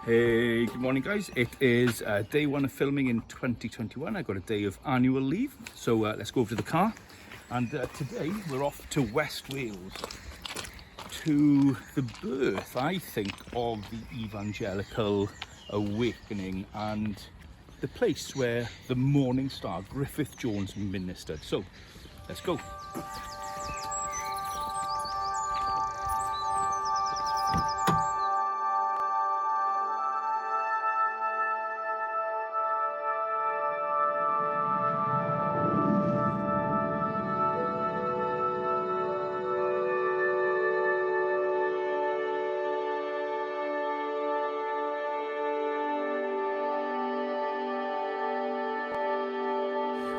Hey, good morning guys. It is day one of filming in 2021. I got a day of annual leave, so let's go over to the car. And today we're off to West Wales, to the birth, I think, of the evangelical awakening and the place where the morning star Griffith Jones ministered. So let's go.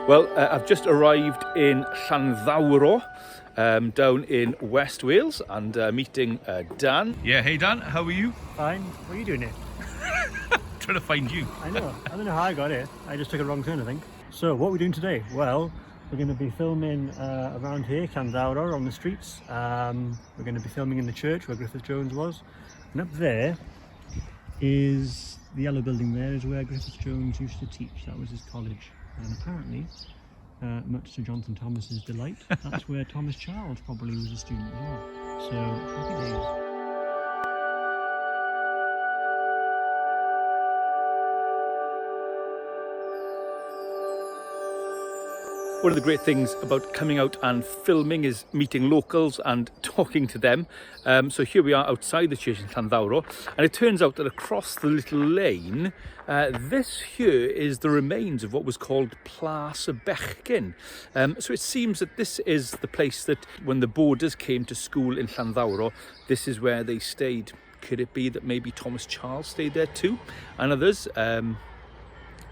Well, I've just arrived in Llanddowror, down in West Wales, and meeting Dan. Yeah, hey Dan, how are you? Fine. What are you doing here? Trying to find you. I know. I don't know how I got here. I just took a wrong turn, I think. So, what are we doing today? Well, we're going to be filming around here, Llanddowror, on the streets. We're going to be filming in the church where Griffith Jones was. And up there is the yellow building. There is where Griffith Jones used to teach. That was his college. And apparently, much to Jonathan Thomas's delight, that's where Thomas Charles probably was a student as well. So, happy days. One of the great things about coming out and filming is meeting locals and talking to them. So here we are outside the church in Llanddowror, and it turns out that across the little lane, this here is the remains of what was called Plas y Bechgyn. So it seems that this is the place that when the boarders came to school in Llanddowror, this is where they stayed. Could it be that maybe Thomas Charles stayed there too, and others?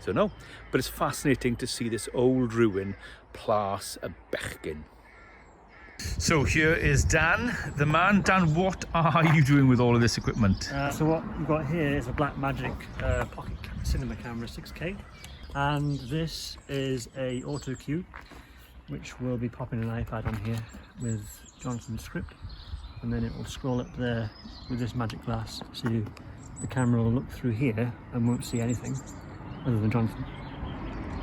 So no, but it's fascinating to see this old ruin, Plas y Bechgyn. So here is Dan, the man. Dan, what are you doing with all of this equipment? So what we've got here is a Blackmagic pocket cinema camera 6K, and this is a auto cue, which will be popping an iPad on here with Jonathan's script, and then it will scroll up there with this magic glass, so the camera will look through here and won't see anything other than Jonathan,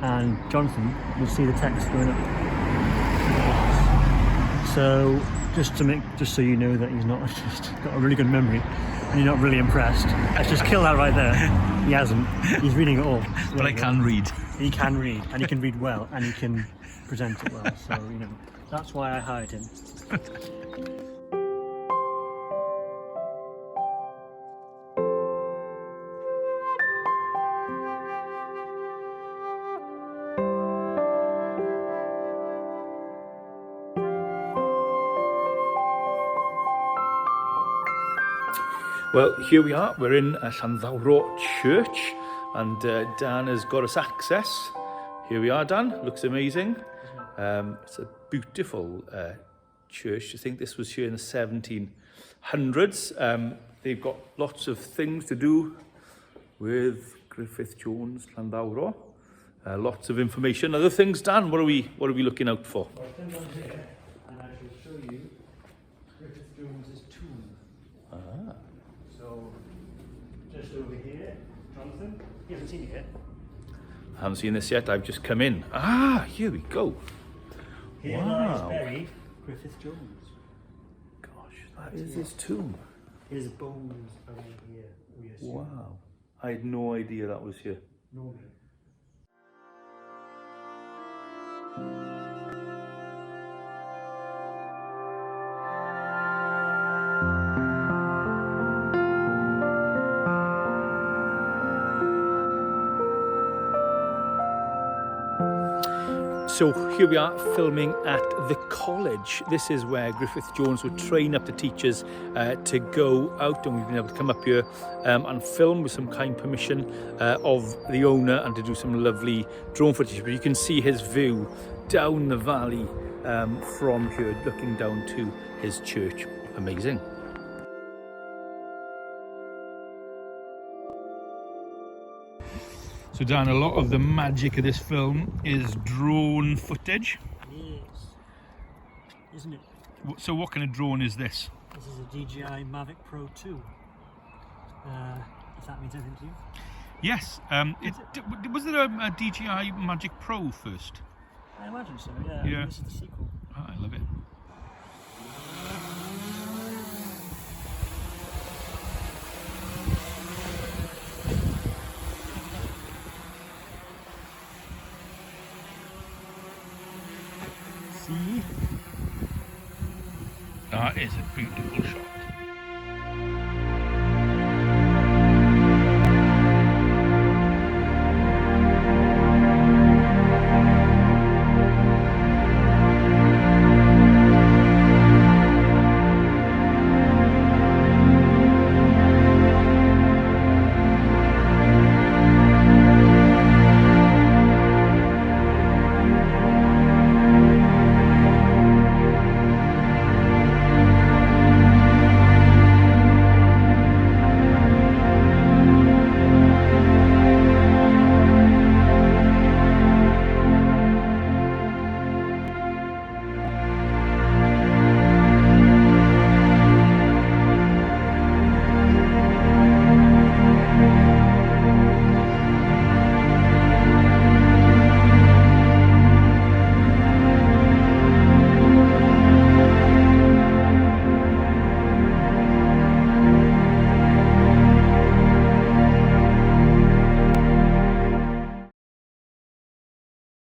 and Jonathan will see the text going up. So just so you know that he's not just got a really good memory and you're not really impressed, let's just kill that right there. He hasn't. He's reading it all. But I can read. He can read, and he can read well, and he can present it well. So that's why I hired him. Well, here we are. We're in Llanddowror Church, and Dan has got us access. Here we are, Dan. Looks amazing. It's a beautiful church. I think this was here in the 1700s. They've got lots of things to do with Griffith Jones, Llanddowror. Lots of information. Other things, Dan. What are we looking out for? Well, I'll come down here, and I shall show you Griffith Jones's tomb. Ah. So, just over here, Jonathan, he hasn't seen it yet. I haven't seen this yet. I've just come in. Ah, here we go. Here lies buried Griffith Jones. Gosh, that is his tomb. His bones are in here, we assume. Wow. I had no idea that was here. No. So here we are filming at the college. This is where Griffith Jones would train up the teachers to go out, and we've been able to come up here and film with some kind permission of the owner, and to do some lovely drone footage. But you can see his view down the valley from here, looking down to his church. Amazing. So Dan, a lot of the magic of this film is drone footage. Yes. Isn't it? So what kind of drone is this? This is a DJI Mavic Pro 2. If that means anything to you. Yes. Was there a DJI Magic Pro first? I imagine so, yeah. Yeah. This is the sequel. Oh, I love it. See? That is a beautiful shot.